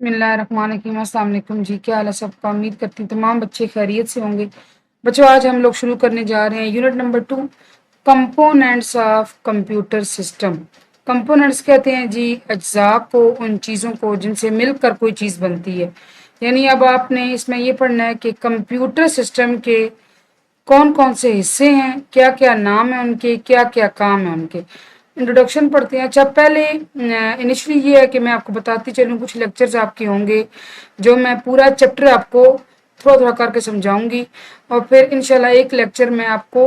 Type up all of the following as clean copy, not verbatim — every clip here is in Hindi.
बिस्मिल्लाहिर्रहमानिर्रहीम। अस्सलाम वालेकुम जी, क्या हाल है सबका। उम्मीद करती हूँ तमाम बच्चे खैरियत से होंगे। बच्चों, आज हम लोग शुरू करने जा रहे हैं unit number 2, components of computer system. Components कहते हैं जी अज्जा को, उन चीज़ों को जिनसे मिलकर कोई चीज़ बनती है। यानी अब आपने इसमें ये पढ़ना है कि कंप्यूटर सिस्टम के कौन कौन से हिस्से हैं, क्या क्या नाम है उनके, क्या क्या काम है उनके। इंट्रोडक्शन पढ़ते हैं। अच्छा, पहले इनिशियली ये है कि मैं आपको बताती चलूँ, कुछ लेक्चर्स आपके होंगे जो मैं पूरा चैप्टर आपको थोड़ा थोड़ा करके समझाऊंगी, और फिर इंशाल्लाह एक लेक्चर में आपको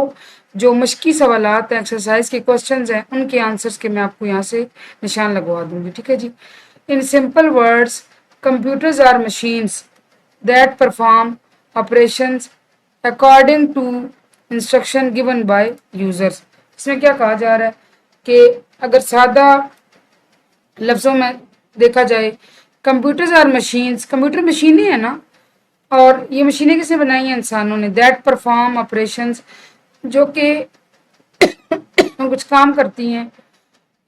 जो मुश्किल सवालात हैं, एक्सरसाइज के क्वेश्चंस हैं, उनके आंसर्स के मैं आपको यहाँ से निशान लगवा दूंगी। ठीक है जी। In simple words, computers are machines that perform operations according to instruction given by users. इसमें क्या कहा जा रहा है कि अगर सादा लफ्ज़ों में देखा जाए, कंप्यूटर्स आर मशीन्स, कंप्यूटर मशीनें हैं ना, और ये मशीनें किसने बनाई हैं? इंसानों ने। दैट परफॉर्म ऑपरेशंस, जो कि कुछ काम करती हैं,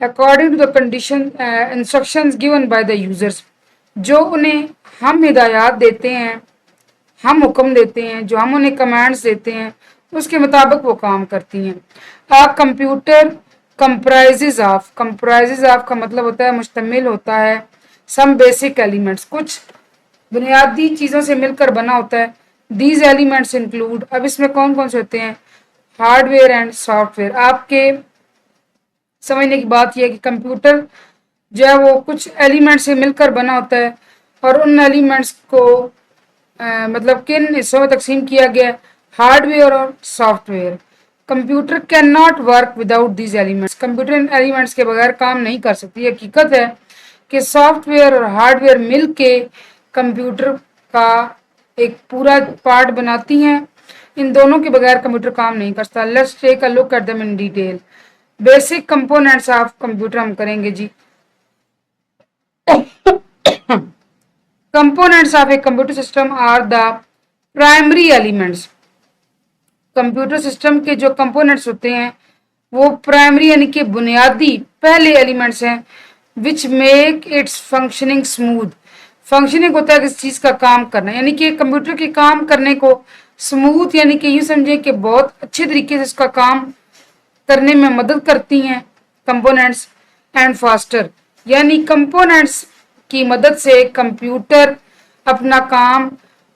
according to the condition instructions given by the users, जो उन्हें हम हिदायत देते हैं, हम हुक्म देते हैं, जो हम उन्हें कमांड्स देते हैं, उसके मुताबिक वो काम करती हैं। A computer comprises of, comprises of का मतलब होता है मुश्तमिल होता है, सम बेसिक एलिमेंट्स, कुछ बुनियादी चीज़ों से मिलकर बना होता है। दीज एलिमेंट्स इंक्लूड, अब इसमें कौन कौन से होते हैं? Hardware and software. आपके समझने की बात यह है कि कंप्यूटर जो है वो कुछ एलिमेंट से मिलकर बना होता है, और उन एलिमेंट्स को मतलब किन हिस्सों में तकसीम किया गया है? हार्डवेयर और software. Computer can not work without these elements, computer in elements के बगैर काम नहीं कर सकती। ये हकीकत है कि सॉफ्टवेयर और हार्डवेयर मिल के कंप्यूटर का एक पूरा पार्ट बनाती हैं। इन दोनों के बगैर कंप्यूटर काम नहीं करता। Let's take a look at them in detail. Basic components of computer हम करेंगे जी। Components of a computer system are the primary elements. Computer system के जो कंपोनेंट्स होते हैं वो प्राइमरी यानी कि बुनियादी पहले एलिमेंट्स हैं, which make it's functioning smooth. Functioning होता है किसी चीज का काम करना, यानी कि कंप्यूटर के काम करने को स्मूथ, यानी कि यूं समझे कि बहुत अच्छे तरीके से उसका काम करने में मदद करती हैं कंपोनेंट्स। एंड फास्टर, यानी कंपोनेंट्स की मदद से कंप्यूटर अपना काम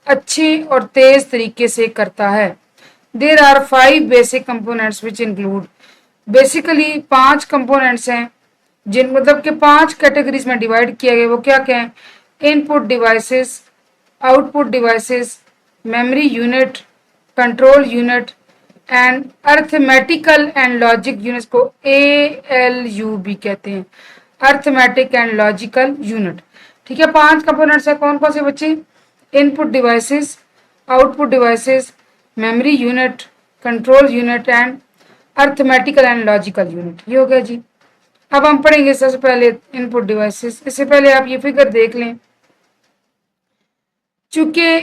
अच्छे और तेज तरीके से करता है। There are 5 basic components which include, basically 5 components हैं जिन मतलब के 5 कैटेगरीज में डिवाइड किया गया। वो क्या क्या है? Input devices, output devices, memory unit, control unit and arithmetical and logic units को ALU भी कहते हैं, अर्थमेटिक एंड लॉजिकल यूनिट। ठीक है, 5 कंपोनेंट्स है। कौन कौन से बच्चे? Input devices, output devices, memory unit, control unit and arithmetical and logical unit. ये हो गया जी। अब हम पढ़ेंगे सबसे पहले इनपुट डिवाइसेस। इससे पहले आप ये फिगर देख लें, चूंकि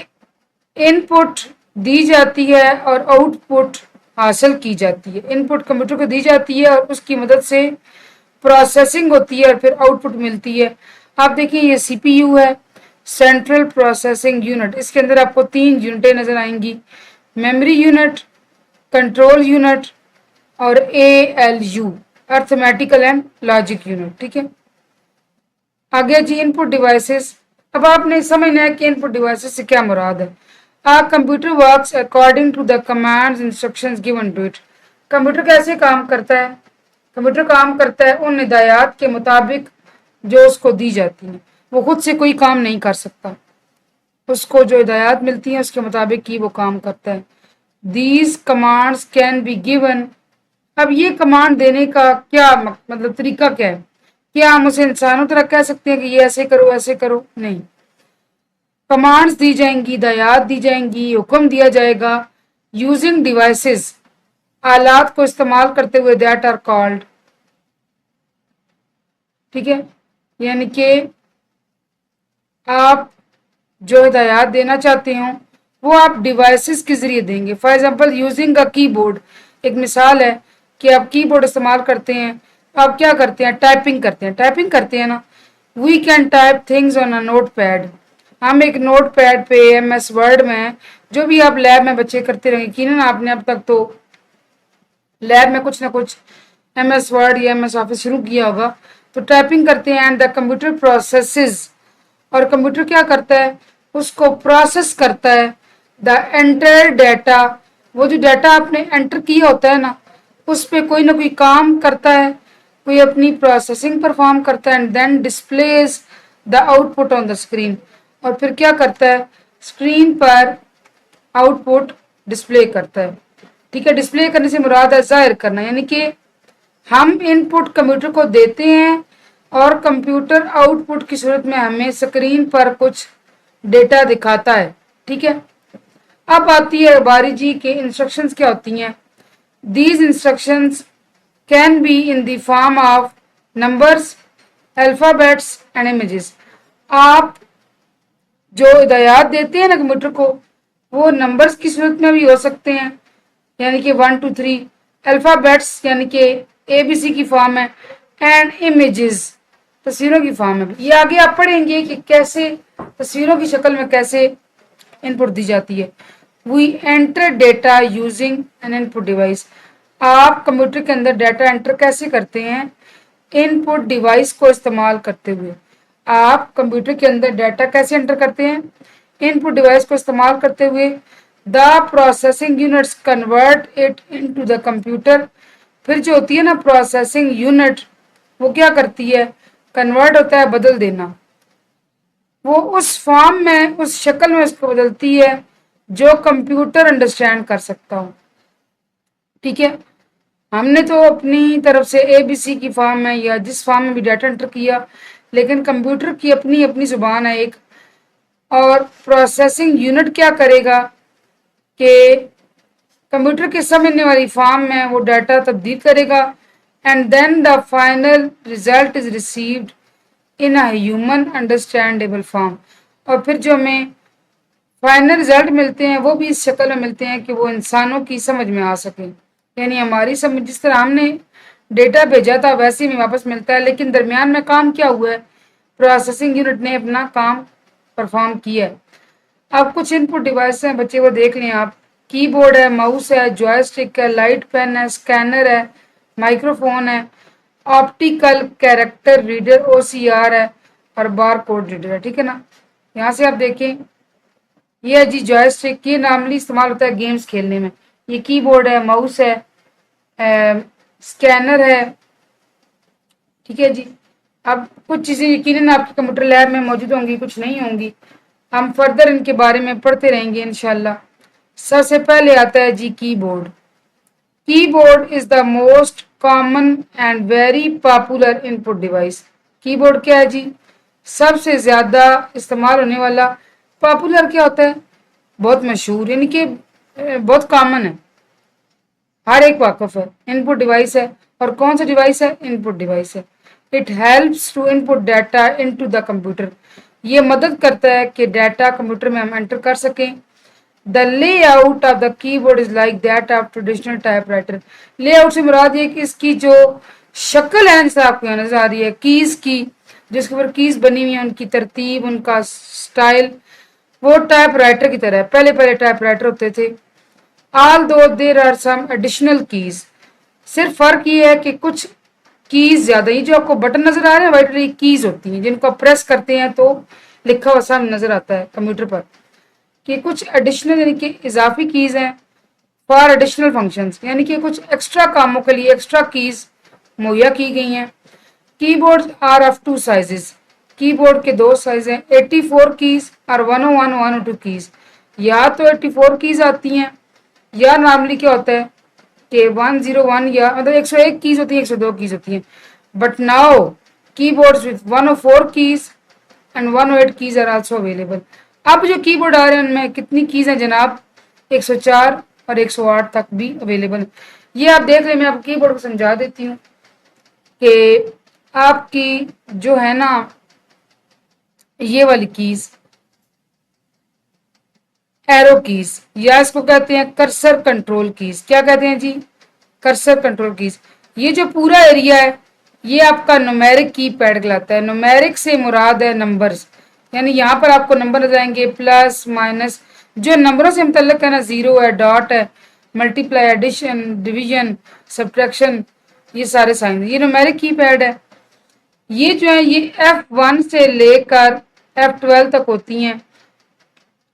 इनपुट दी जाती है और आउटपुट हासिल की जाती है। इनपुट कंप्यूटर को दी जाती है और उसकी मदद से प्रोसेसिंग होती है और फिर आउटपुट मिलती है। आप देखिए ये CPU है, सेंट्रल प्रोसेसिंग यूनिट। इसके अंदर आपको 3 यूनिटें नजर आएंगी, मेमोरी यूनिट, कंट्रोल यूनिट और ALU, arithmetical and logic unit. ठीक है, आगे जी इनपुट डिवाइसेस। अब आपने समझना है कि इनपुट डिवाइसेस से क्या मुराद है। A computer works according to the commands instructions given to it. Computer कैसे काम करता है? कंप्यूटर काम करता है उन हिदायत के मुताबिक जो उसको दी जाती हैं। वो खुद से कोई काम नहीं कर सकता, उसको जो हिदायत मिलती हैं उसके मुताबिक ही वो काम करता है। These commands can be given, अब ये कमांड देने का क्या मतलब तरीका क्या है? क्या हम उसे इंसानों तरह कह सकते हैं कि ये ऐसे करो ऐसे करो? नहीं, कमांड्स दी जाएंगी, हिदायत दी जाएंगी, हुक्म दिया जाएगा यूजिंग डिवाइसेस, आलात को इस्तेमाल करते हुए, दैट आर कॉल्ड। ठीक है, यानी कि आप जो हिदायत देना चाहते हो वो आप डिवाइसेस के जरिए देंगे। For example using a keyboard, एक मिसाल है कि आप कीबोर्ड इस्तेमाल करते हैं, आप क्या करते हैं? टाइपिंग करते हैं, टाइपिंग करते हैं ना। We can type things on a notepad. हम एक नोट पैड पे MS वर्ड में, जो भी आप लैब में बच्चे करते रहेंगे, यकीनन आपने अब तक तो लैब में कुछ ना कुछ MS वर्ड या MS ऑफिस शुरू किया होगा। तो टाइपिंग करते हैं एंड द कंप्यूटर प्रोसेसेस, और कंप्यूटर क्या करता है, उसको प्रोसेस करता है द एंटर डाटा। वो जो डाटा आपने एंटर किया होता है ना, उस पर कोई ना कोई काम करता है, कोई अपनी प्रोसेसिंग परफॉर्म करता है and then displays the output on the screen. और फिर क्या करता है, स्क्रीन पर आउटपुट डिस्प्ले करता है। ठीक है, डिस्प्ले करने से मुराद है जाहिर करना, यानी कि हम इनपुट कंप्यूटर को देते हैं और कंप्यूटर आउटपुट की सूरत में हमें स्क्रीन पर कुछ डेटा दिखाता है। ठीक है, अब आती है बारी जी के इंस्ट्रक्शंस क्या होती हैं। These instructions can be in the form of numbers, alphabets and images. आप जो हिदायत देते हैं ना कंप्यूटर को, वो नंबर्स की सूरत में भी हो सकते हैं, यानी कि 1 2 3, अल्फाबेट्स यानी कि ABC की फॉर्म है, एंड इमेजेस तस्वीरों की फॉर्म है। ये आगे आप पढ़ेंगे कि कैसे तस्वीरों की शक्ल में कैसे इनपुट दी जाती है। We enter data using an input device. आप कंप्यूटर के अंदर डाटा एंटर कैसे करते हैं, इनपुट डिवाइस को इस्तेमाल करते हुए। आप कंप्यूटर के अंदर डाटा कैसे एंटर करते हैं, इनपुट डिवाइस को इस्तेमाल करते हुए। The processing units convert it into the computer. फिर जो होती है ना प्रोसेसिंग यूनिट, वो क्या करती है, कन्वर्ट होता है, बदल देना। वो उस फॉर्म में, उस शक्ल में उसको बदलती है जो कंप्यूटर अंडरस्टैंड कर सकता हो। ठीक है, हमने तो अपनी तरफ से ABC की फॉर्म में या जिस फॉर्म में भी डाटा एंटर किया, लेकिन कंप्यूटर की अपनी अपनी जुबान है एक, और प्रोसेसिंग यूनिट क्या करेगा कि कंप्यूटर के समझने वाली फॉर्म में वो डाटा तब्दील करेगा and then the final result is received in a human understandable form. और फिर जो हमें फाइनल रिजल्ट मिलते हैं वो भी इस शक्ल में मिलते हैं कि वो इंसानों की समझ में आ सके, यानी हमारी समझ, जिस तरह हमने डेटा भेजा था वैसे ही वापस मिलता है। लेकिन दरमियान में काम क्या हुआ है, प्रोसेसिंग यूनिट ने अपना काम परफॉर्म किया है। अब कुछ इनपुट डिवाइस हैं बच्चे, वो देख लें आप। कीबोर्ड है, माउस है, जॉयस्टिक है, लाइट पेन है, स्कैनर है, माइक्रोफोन है, ऑप्टिकल कैरेक्टर रीडर OCR है, और बार कोड रीडर है। ठीक है ना, यहाँ से आप देखें, ये है जी जॉयस्टिक, ये नॉर्मली इस्तेमाल होता है गेम्स खेलने में। ये कीबोर्ड है, माउस है, स्कैनर है। ठीक है जी, अब कुछ चीज़ें यकीनन आपके कंप्यूटर लैब में मौजूद होंगी, कुछ नहीं होंगी। हम फर्दर इनके बारे में पढ़ते रहेंगे इंशाल्लाह। सबसे पहले आता है जी keyboard. Keyboard is the most common and very popular input device. Keyboard क्या है जी, सबसे ज्यादा इस्तेमाल होने वाला। पॉपुलर क्या होता है, बहुत मशहूर, यानी कि बहुत कॉमन है, हर एक वाकफ है। इनपुट डिवाइस है, और कौन सा डिवाइस है, इनपुट डिवाइस है। It helps to input data into the computer. ये मदद करता है कि डाटा कंप्यूटर में हम एंटर कर सकें। The layout of the keyboard is like that of traditional typewriter. Layout से मुराद ये कि इसकी जो शक्ल है, जैसे आपको यहाँ नजर आ रही है कीज की, जिसके ऊपर कीज बनी हुई है, उनकी तरतीब, उनका स्टाइल, वो टाइपराइटर की तरह है। पहले पहले टाइपराइटर होते थे। although there are some additional keys, सिर्फ फर्क ये है कि कुछ कीज ज्यादा, ये जो आपको बटन नजर आ रहे हैं वाइट वाली कीज होती हैं, जिनको आप प्रेस करते हैं तो लिखा हुआ सामने नजर आता है कंप्यूटर पर, कि कुछ एडिशनल यानी कि इजाफी कीज हैं फॉर एडिशनल फंक्शंस, यानी कि कुछ एक्स्ट्रा कामों के लिए एक्स्ट्रा कीज मुहैया की गई हैं। Keyboard are of 2 sizes. Keyboard के 2 साइज हैं, 84 कीज और 101 102 कीज। या तो 84 कीज आती हैं, या नॉर्मली क्या होता है कि 101, या मतलब 101 कीज होती है, 102 कीज होती हैं। But now keyboards with 104 keys and 108 keys are also available. अब जो कीबोर्ड आ रहे हैं उनमें कितनी कीज हैं जनाब, 104 और 108 तक भी अवेलेबल है। ये आप देख रहे हैं, मैं आपको कीबोर्ड को समझा देती हूँ कि आपकी जो है ना ये वाली कीज एरो कीज, या इसको कहते हैं कर्सर कंट्रोल कीज। क्या कहते हैं जी, कर्सर कंट्रोल कीज। ये जो पूरा एरिया है ये आपका न्यूमेरिक की पैड कहलाता है। न्यूमेरिक से मुराद है नंबर्स, यानी यहाँ पर आपको नंबर नजर आएंगे, प्लस माइनस, जो नंबरों से मुतल्लिक है ना, जीरो है, डॉट है, मल्टीप्लाई, एडिशन, डिवीजन, सब्ट्रैक्शन, ये सारे साइन, ये न्यूमेरिक की पैड है। ये जो है ये F1 से लेकर F12 तक होती हैं,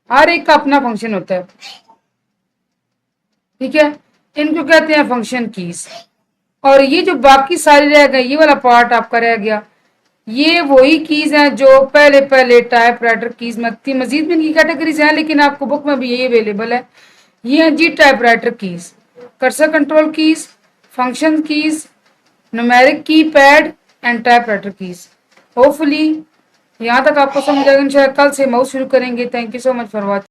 हर एक का अपना फंक्शन होता है, ठीक है। इनको कहते हैं फंक्शन कीज। और ये जो बाकी सारी रह गए, ये वाला पार्ट आपका रह गया, ये वही कीज हैं जो पहले पहले टाइप राइटर कीज में थी। मजीद भी इनकी कैटेगरीज हैं, लेकिन आपको बुक में भी यही अवेलेबल है। ये है जी typewriter keys, cursor control keys, function keys, numeric keypad and typewriter keys. Hopefully यहाँ तक आपको समझ आएगा। इंशाल्लाह कल से माउस शुरू करेंगे। Thank you so much for watching.